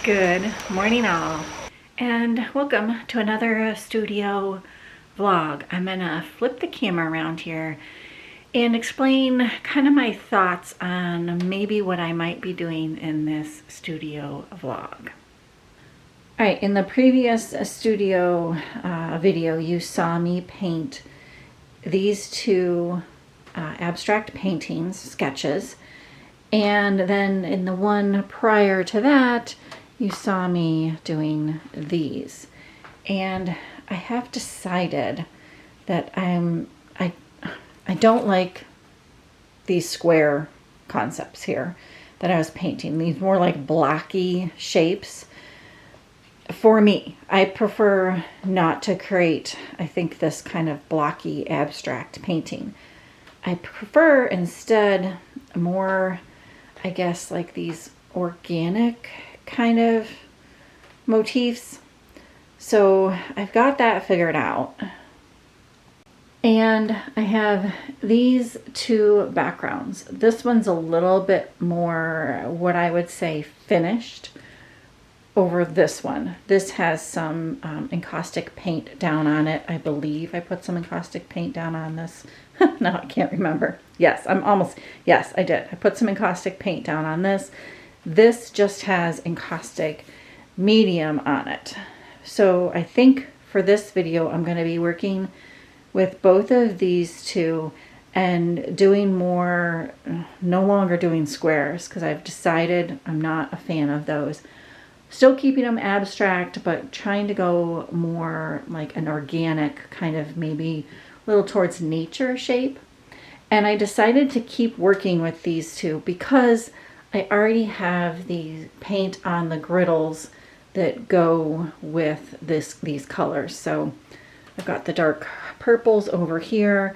Good morning all, and welcome to another studio vlog. I'm gonna flip the camera around here and explain kind of my thoughts on maybe what I might be doing in this studio vlog. All right, in the previous studio video, you saw me paint these two abstract paintings, sketches, and then in the one prior to that, you saw me doing these. And I have decided that I don't like these square concepts here that I was painting. These more like blocky shapes. For me, I prefer not to create, I think, this kind of blocky abstract painting. I prefer instead more, I guess, like these organic kind of motifs. So I've got that figured out. And I have these two backgrounds. This one's a little bit more, what I would say, finished over this one. This has some encaustic paint down on it. I believe I put some encaustic paint down on this. No, I can't remember. Yes, yes, I did. I put some encaustic paint down on this. This just has encaustic medium on it. So I think for this video, I'm going to be working with both of these two and doing more, no longer doing squares, because I've decided I'm not a fan of those. Still keeping them abstract, but trying to go more like an organic kind of, maybe a little towards nature shape. And I decided to keep working with these two because I already have the paint on the griddles that go with these colors. So I've got the dark purples over here,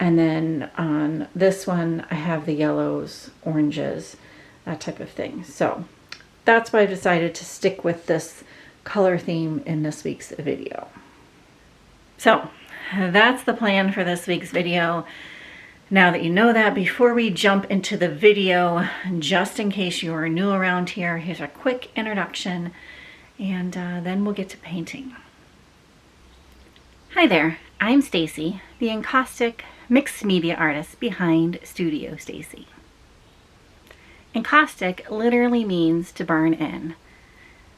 and then on this one I have the yellows, oranges, that type of thing. So that's why I decided to stick with this color theme in this week's video. So that's the plan for this week's video. Now that you know that, before we jump into the video, just in case you are new around here, here's a quick introduction, and then we'll get to painting. Hi there, I'm Stacy, the encaustic mixed media artist behind Studio Stacy. Encaustic literally means to burn in.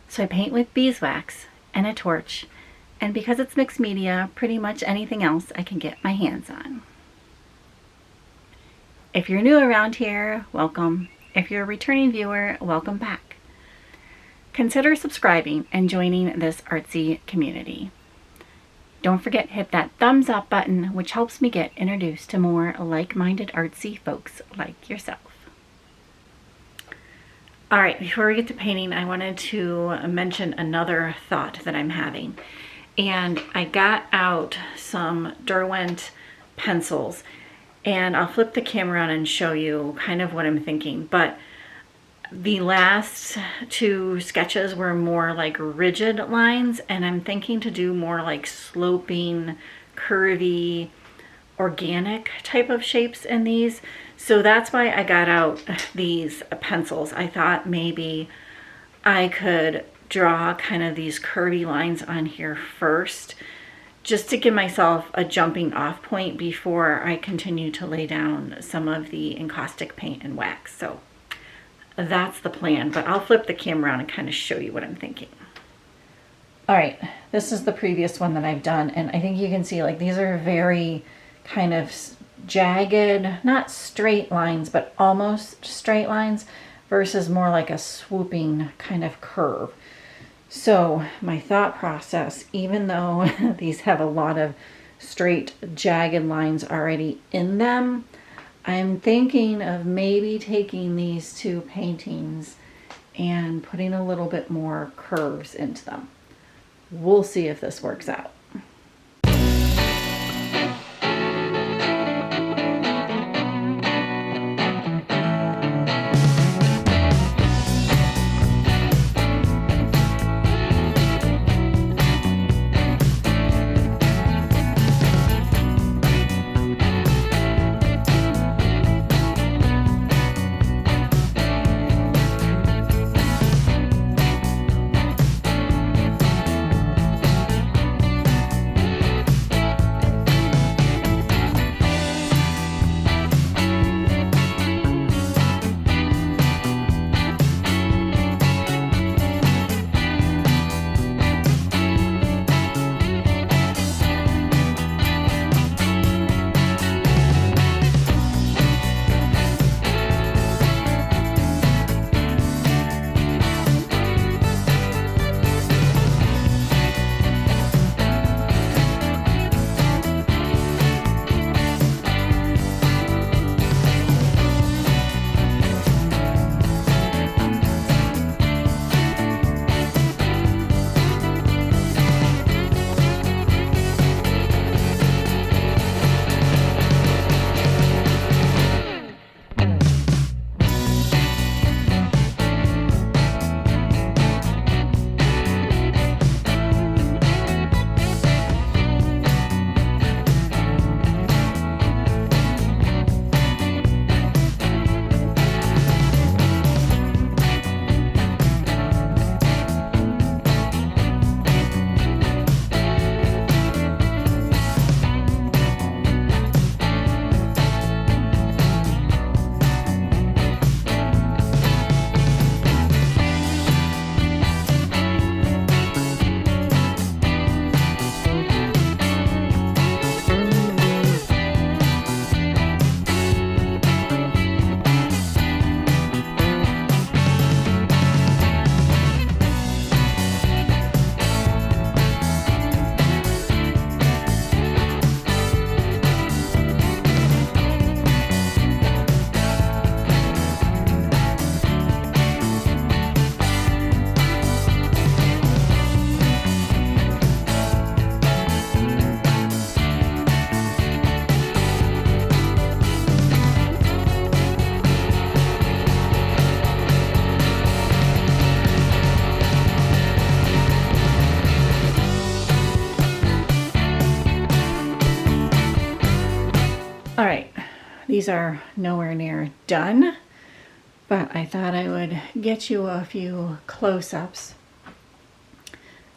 So I paint with beeswax and a torch, and because it's mixed media, pretty much anything else I can get my hands on. If you're new around here, welcome. If you're a returning viewer, welcome back. Consider subscribing and joining this artsy community. Don't forget to hit that thumbs up button, which helps me get introduced to more like-minded artsy folks like yourself. All right, before we get to painting, I wanted to mention another thought that I'm having. And I got out some Derwent pencils, and I'll flip the camera on and show you kind of what I'm thinking. But the last two sketches were more like rigid lines, and I'm thinking to do more like sloping, curvy, organic type of shapes in these. So that's why I got out these pencils. I thought maybe I could draw kind of these curvy lines on here first, just to give myself a jumping off point before I continue to lay down some of the encaustic paint and wax. So that's the plan, but I'll flip the camera around and kind of show you what I'm thinking. All right, this is the previous one that I've done, and I think you can see like these are very kind of jagged, not straight lines, but almost straight lines versus more like a swooping kind of curve. So my thought process, even though these have a lot of straight jagged lines already in them, I'm thinking of maybe taking these two paintings and putting a little bit more curves into them. We'll see if this works out. These are nowhere near done, but I thought I would get you a few close-ups.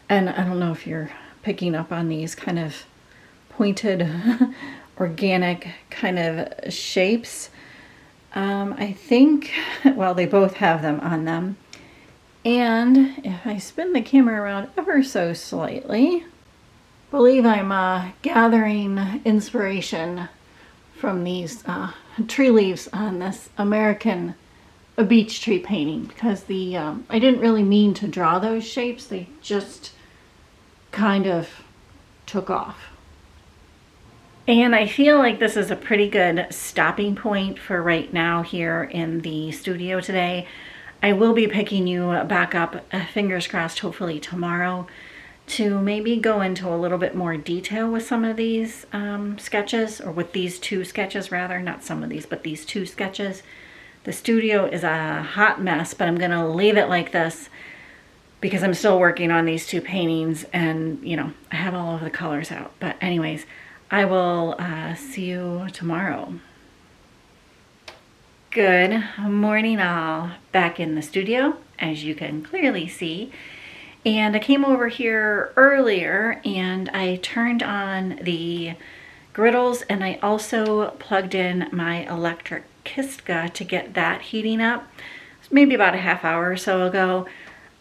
And I don't know if you're picking up on these kind of pointed, organic kind of shapes. I think, well, they both have them on them. And if I spin the camera around ever so slightly, I believe I'm gathering inspiration from these tree leaves on this American beech tree painting, because I didn't really mean to draw those shapes. They just kind of took off. And I feel like this is a pretty good stopping point for right now here in the studio today. I will be picking you back up, fingers crossed, hopefully tomorrow, to maybe go into a little bit more detail with some of these sketches, or with these two sketches rather, not some of these, but these two sketches. The studio is a hot mess, but I'm gonna leave it like this because I'm still working on these two paintings, and you know, I have all of the colors out. But anyways, I will see you tomorrow. Good morning all, back in the studio, as you can clearly see. And I came over here earlier and I turned on the griddles, and I also plugged in my electric Kiska to get that heating up. Maybe about a half hour or so ago.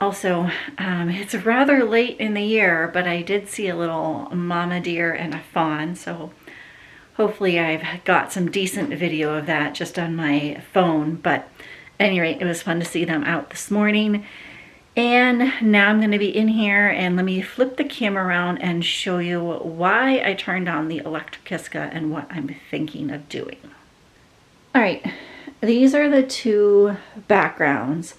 Also, it's rather late in the year, but I did see a little mama deer and a fawn, so hopefully I've got some decent video of that just on my phone. But at any rate, it was fun to see them out this morning. And now I'm going to be in here, and let me flip the camera around and show you why I turned on the electric Kiska and what I'm thinking of doing. All right, these are the two backgrounds,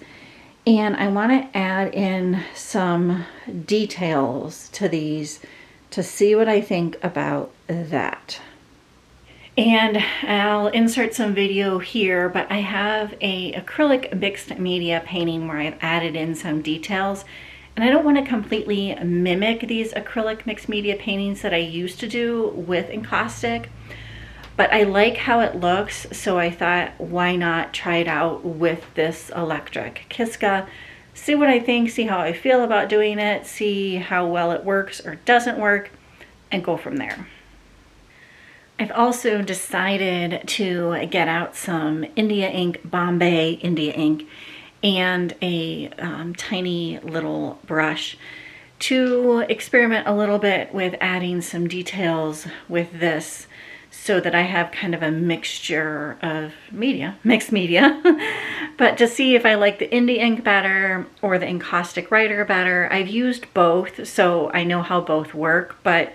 and I want to add in some details to these to see what I think about that. And I'll insert some video here, but I have a acrylic mixed media painting where I've added in some details, and I don't want to completely mimic these acrylic mixed media paintings that I used to do with encaustic, but I like how it looks, so I thought, why not try it out with this electric Kiska, see what I think, see how I feel about doing it, see how well it works or doesn't work, and go from there. I've also decided to get out some India ink, Bombay India ink, and a tiny little brush to experiment a little bit with adding some details with this, so that I have kind of a mixture of mixed media, but to see if I like the India ink better or the encaustic writer better. I've used both, so I know how both work, but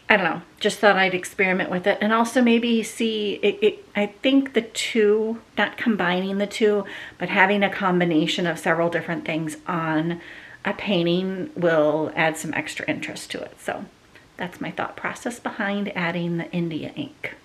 I don't know, just thought I'd experiment with it, and also maybe see, I think the two, not combining the two, but having a combination of several different things on a painting will add some extra interest to it. So that's my thought process behind adding the India ink.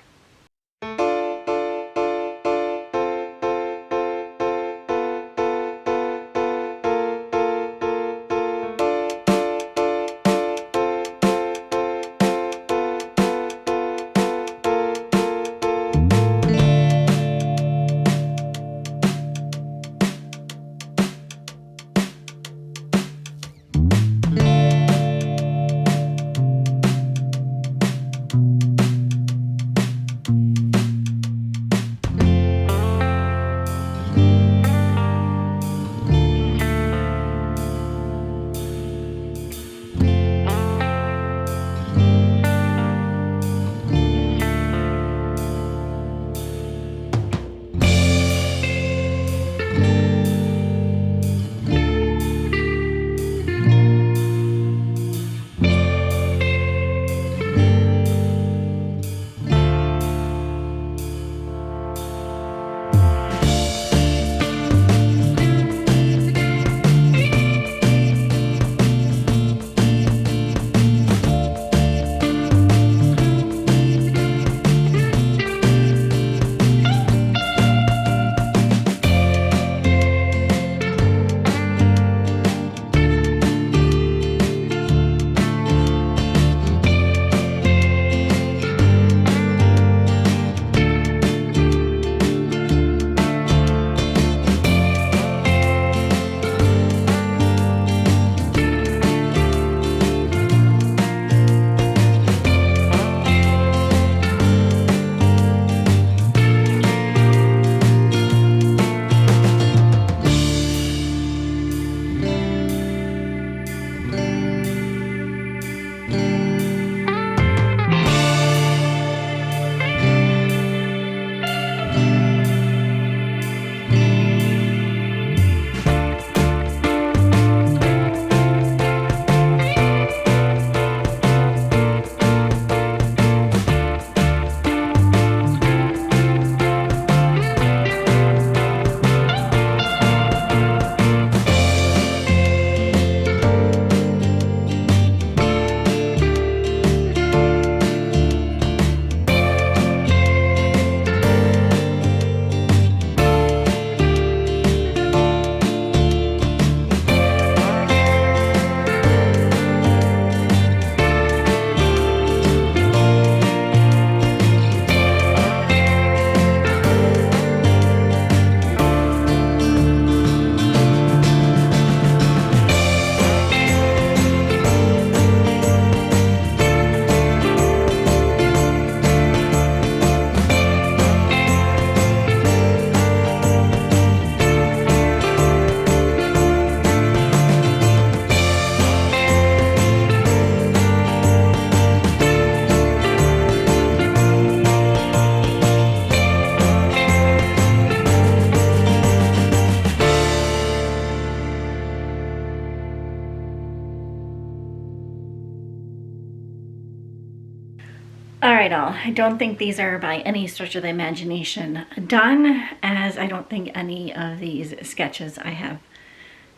All right, all. I don't think these are by any stretch of the imagination done, as I don't think any of these sketches I have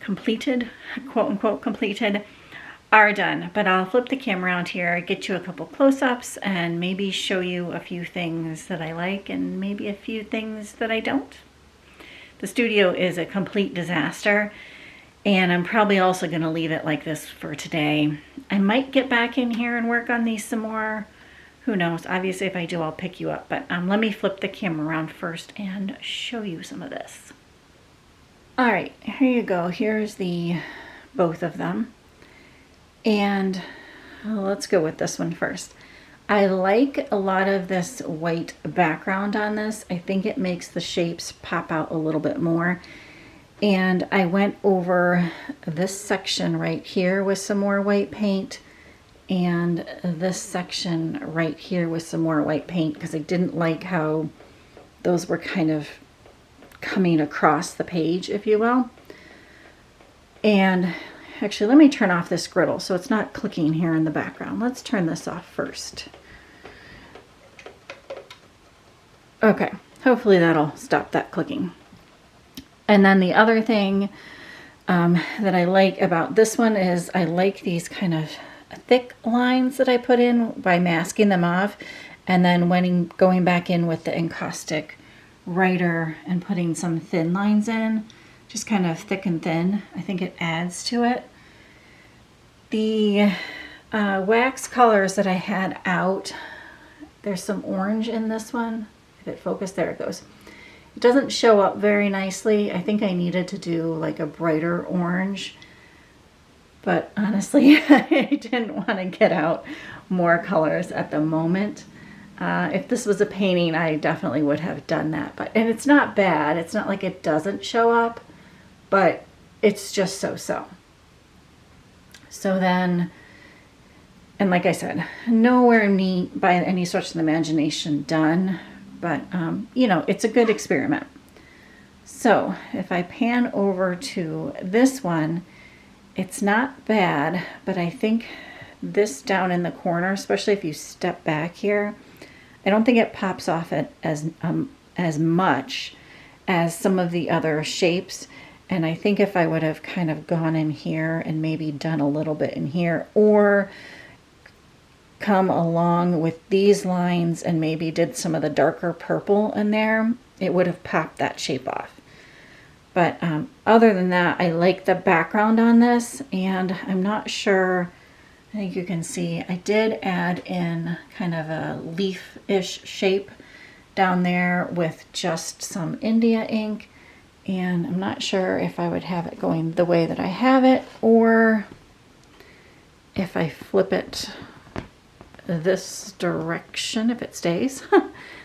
completed, quote unquote completed, are done. But I'll flip the camera around here, get you a couple close-ups, and maybe show you a few things that I like and maybe a few things that I don't. The studio is a complete disaster, and I'm probably also going to leave it like this for today. I might get back in here and work on these some more. Who knows? Obviously, if I do, I'll pick you up. But let me flip the camera around first and show you some of this. All right, here you go. Here's both of them. And let's go with this one first. I like a lot of this white background on this. I think it makes the shapes pop out a little bit more. And I went over this section right here with some more white paint, and this section right here with some more white paint, because I didn't like how those were kind of coming across the page, if you will. And actually, let me turn off this griddle so it's not clicking here in the background. Let's turn this off first. Okay, hopefully that'll stop that clicking. And then the other thing that I like about this one is I like these kind of thick lines that I put in by masking them off, and then when going back in with the encaustic writer and putting some thin lines in, just kind of thick and thin. I think it adds to it. The wax colors that I had out, there's some orange in this one. If it focused, there it goes. It doesn't show up very nicely. I think I needed to do like a brighter orange. But honestly, I didn't want to get out more colors at the moment. If this was a painting, I definitely would have done that. And it's not bad. It's not like it doesn't show up, but it's just so-so. So then, and like I said, nowhere neat by any stretch of the imagination done, but you know, it's a good experiment. So if I pan over to this one, it's not bad, but I think this down in the corner, especially if you step back here, I don't think it pops off it as much as some of the other shapes. And I think if I would have kind of gone in here and maybe done a little bit in here, or come along with these lines and maybe did some of the darker purple in there, it would have popped that shape off. But other than that, I like the background on this, and I'm not sure, I think you can see, I did add in kind of a leaf-ish shape down there with just some India ink, and I'm not sure if I would have it going the way that I have it, or if I flip it this direction, if it stays.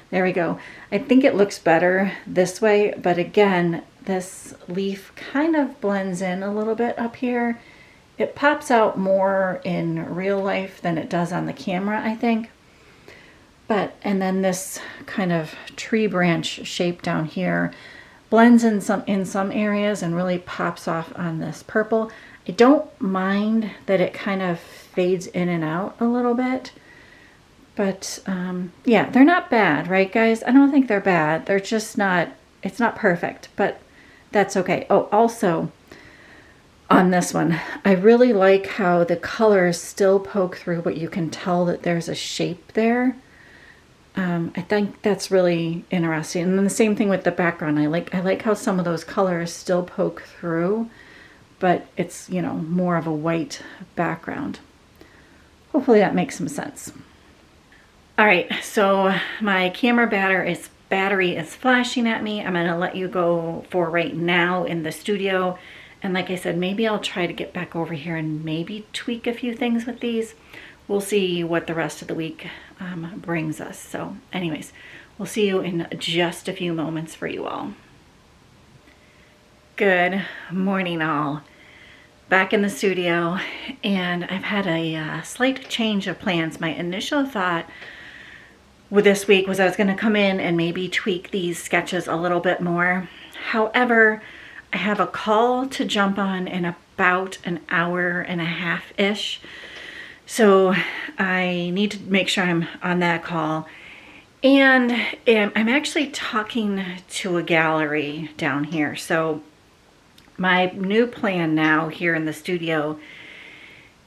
There we go. I think it looks better this way, but again, this leaf kind of blends in a little bit up here. It pops out more in real life than it does on the camera, I think. But, and then this kind of tree branch shape down here blends in some areas and really pops off on this purple. I don't mind that it kind of fades in and out a little bit. But yeah, they're not bad, right guys? I don't think they're bad. They're just not, it's not perfect, but that's okay. Oh, also on this one, I really like how the colors still poke through, but you can tell that there's a shape there. I think that's really interesting. And then the same thing with the background. I like how some of those colors still poke through, but it's, you know, more of a white background. Hopefully that makes some sense. All right, so my camera battery is flashing at me. I'm gonna let you go for right now in the studio. And like I said, maybe I'll try to get back over here and maybe tweak a few things with these. We'll see what the rest of the week brings us. So anyways, we'll see you in just a few moments for you all. Good morning all. Back in the studio, and I've had a slight change of plans. My initial thought with this week was I was going to come in and maybe tweak these sketches a little bit more. However, I have a call to jump on in about an hour and a half-ish. So I need to make sure I'm on that call. And I'm actually talking to a gallery down here. So my new plan now here in the studio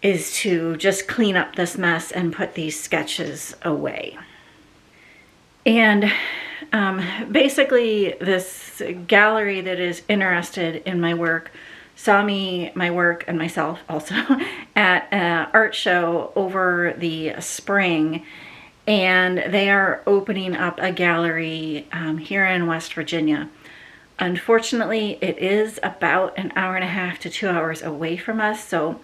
is to just clean up this mess and put these sketches away. And basically this gallery that is interested in my work saw my work and myself also at an art show over the spring, and they are opening up a gallery here in West Virginia. Unfortunately, it is about an hour and a half to 2 hours away from us, so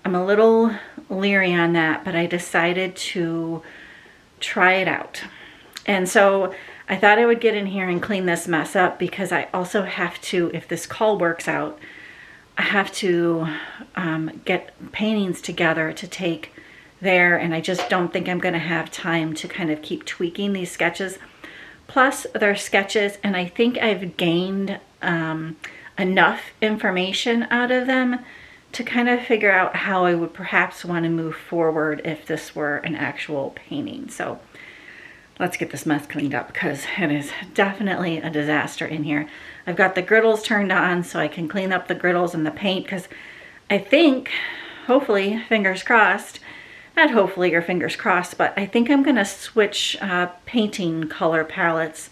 I'm a little leery on that, but I decided to try it out. And so I thought I would get in here and clean this mess up, because I also have to, if this call works out, I have to get paintings together to take there, and I just don't think I'm going to have time to kind of keep tweaking these sketches. Plus, they're sketches, and I think I've gained enough information out of them to kind of figure out how I would perhaps want to move forward if this were an actual painting. So let's get this mess cleaned up, because it is definitely a disaster in here. I've got the griddles turned on so I can clean up the griddles and the paint, because I think, hopefully, fingers crossed, not hopefully or fingers crossed, but I think I'm going to switch painting color palettes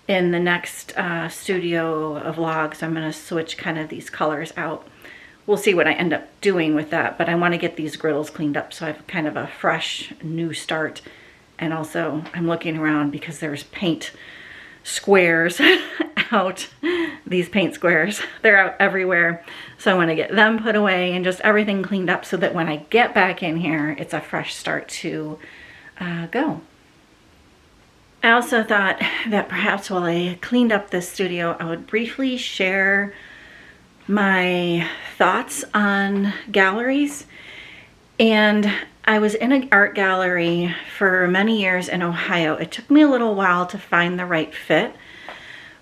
in the next studio vlogs. I'm going to switch kind of these colors out. We'll see what I end up doing with that, but I want to get these griddles cleaned up so I have kind of a fresh new start. And also I'm looking around because there's paint squares out. These paint squares, they're out everywhere. So I want to get them put away and just everything cleaned up so that when I get back in here, it's a fresh start to go. I also thought that perhaps while I cleaned up this studio, I would briefly share my thoughts on galleries. And I was in an art gallery for many years in Ohio. It took me a little while to find the right fit,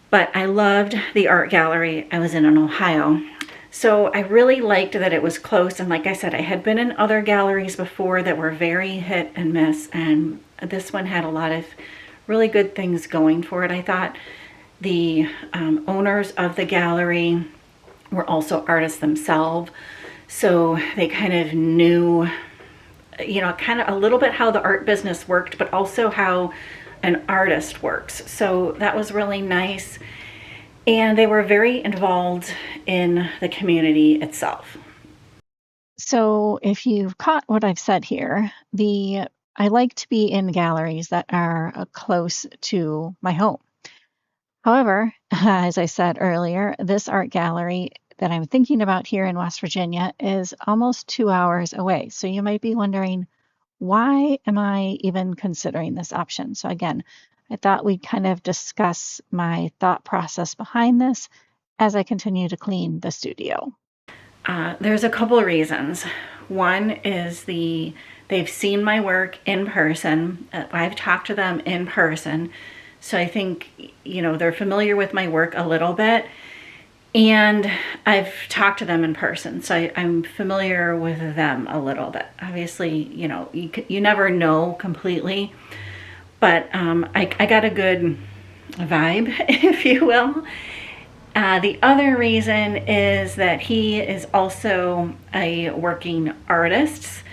but I loved the art gallery I was in Ohio. So I really liked that it was close. And like I said, I had been in other galleries before that were very hit and miss, and this one had a lot of really good things going for it. I thought the owners of the gallery were also artists themselves. So they kind of knew, you know, kind of a little bit how the art business worked, but also how an artist works. So that was really nice. And they were very involved in the community itself. So if you've caught what I've said here, I like to be in galleries that are close to my home. However, as I said earlier, this art gallery that I'm thinking about here in West Virginia is almost 2 hours away. So you might be wondering, why am I even considering this option? So again, I thought we'd kind of discuss my thought process behind this as I continue to clean the studio. There's a couple of reasons. One is they've seen my work in person. I've talked to them in person. So I think, you know, they're familiar with my work a little bit. And I've talked to them in person, so I'm familiar with them a little bit. Obviously, you know, you never know completely, but I got a good vibe, if you will. The other reason is that he is also a working artist.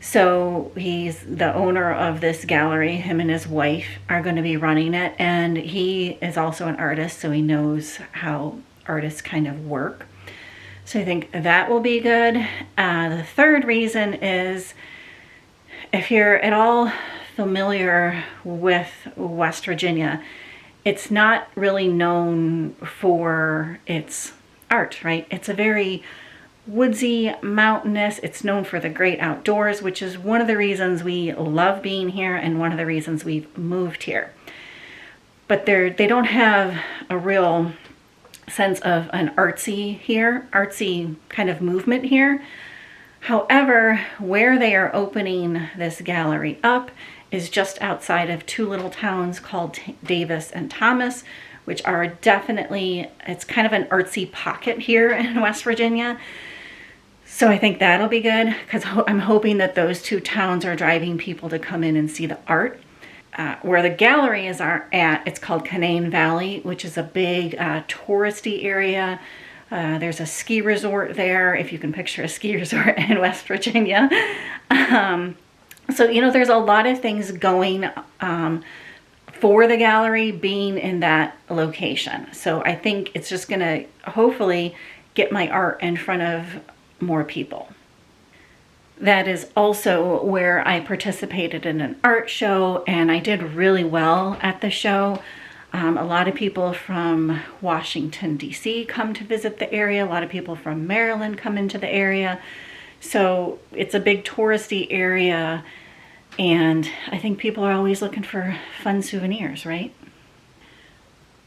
So he's the owner of this gallery. Him and his wife are going to be running it, and he is also an artist, so he knows how artists kind of work. So I think that will be good. The third reason is, if you're at all familiar with West Virginia, it's not really known for its art, right? It's a very woodsy, mountainous. It's known for the great outdoors, which is one of the reasons we love being here and one of the reasons we've moved here. But they don't have a real sense of an artsy kind of movement here. However, where they are opening this gallery up is just outside of two little towns called Davis and Thomas, which are definitely, it's kind of an artsy pocket here in West Virginia. So I think that'll be good because I'm hoping that those two towns are driving people to come in and see the art. Where the galleries are at, it's called Canaan Valley, which is a big touristy area. There's a ski resort there, if you can picture a ski resort in West Virginia. So, you know, there's a lot of things going for the gallery being in that location. So I think it's just going to hopefully get my art in front of more people. That is also where I participated in an art show, and I did really well at the show. A lot of people from Washington, D.C. come to visit the area. A lot of people from Maryland come into the area. So it's a big touristy area, and I think people are always looking for fun souvenirs, right?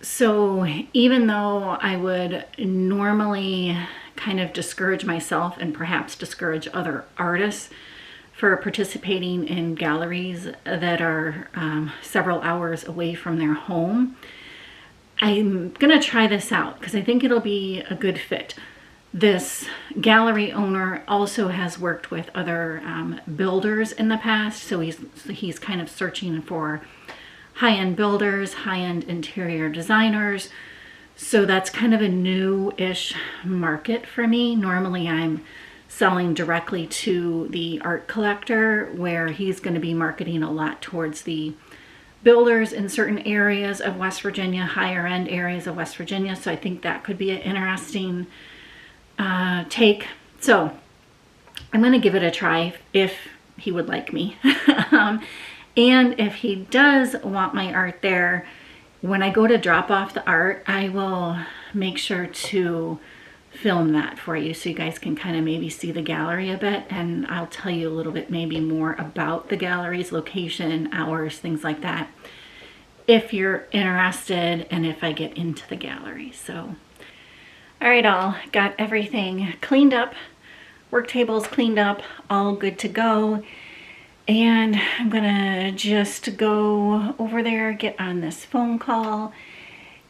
So even though I would normally kind of discourage myself and perhaps discourage other artists for participating in galleries that are several hours away from their home, I'm gonna try this out because I think it'll be a good fit. This gallery owner also has worked with other builders in the past, so he's kind of searching for high-end builders, high-end interior designers. So that's kind of a new-ish market for me. Normally I'm selling directly to the art collector, where he's going to be marketing a lot towards the builders in certain areas of West Virginia, higher end areas of West Virginia. So I think that could be an interesting take. So I'm going to give it a try if he would like me. And if he does want my art there, when I go to drop off the art, I will make sure to film that for you so you guys can kind of maybe see the gallery a bit, and I'll tell you a little bit maybe more about the gallery's location, hours, things like that, if you're interested and if I get into the gallery. So, all right, all got everything cleaned up, work tables cleaned up, all good to go. And I'm gonna just go over there, get on this phone call,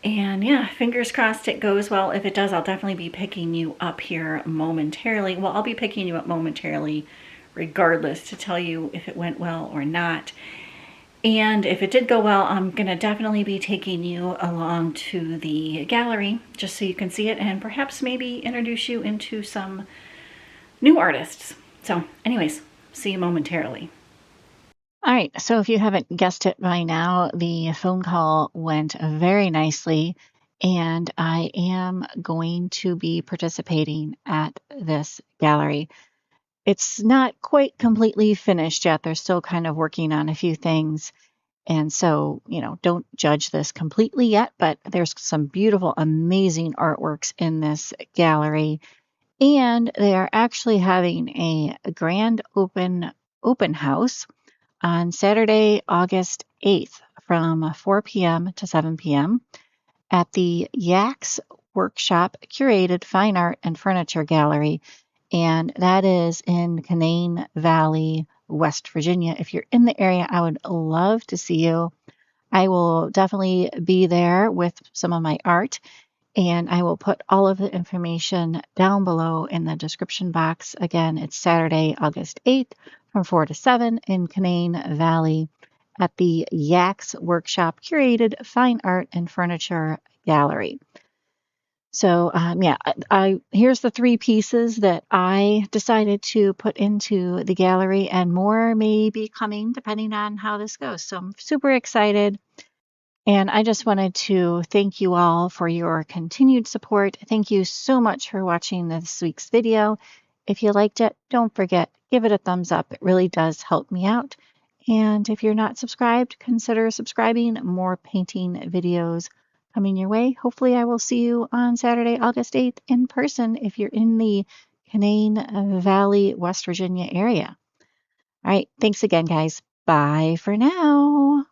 and yeah, fingers crossed it goes well. If it does, I'll definitely be picking you up here momentarily. Well, I'll be picking you up momentarily regardless to tell you if it went well or not. And if it did go well, I'm gonna definitely be taking you along to the gallery just so you can see it and perhaps maybe introduce you into some new artists. So anyways, see you momentarily. All right, so if you haven't guessed it by now, the phone call went very nicely, and I am going to be participating at this gallery. It's not quite completely finished yet. They're still kind of working on a few things. And so, you know, don't judge this completely yet, but there's some beautiful, amazing artworks in this gallery. And they are actually having a grand open house on Saturday, August 8th from 4 p.m. to 7 p.m. at the Yaks Workshop Curated Fine Art and Furniture Gallery. And that is in Canaan Valley, West Virginia. If you're in the area, I would love to see you. I will definitely be there with some of my art, and I will put all of the information down below in the description box. Again, it's Saturday, August 8th from 4 to 7 in Canaan Valley at the Yaks Workshop Curated Fine Art and Furniture Gallery. So yeah, here's the 3 pieces that I decided to put into the gallery, and more may be coming depending on how this goes. So I'm super excited. And I just wanted to thank you all for your continued support. Thank you so much for watching this week's video. If you liked it, don't forget, give it a thumbs up. It really does help me out. And if you're not subscribed, consider subscribing. More painting videos coming your way. Hopefully I will see you on Saturday, August 8th in person if you're in the Canaan Valley, West Virginia area. All right, thanks again, guys. Bye for now.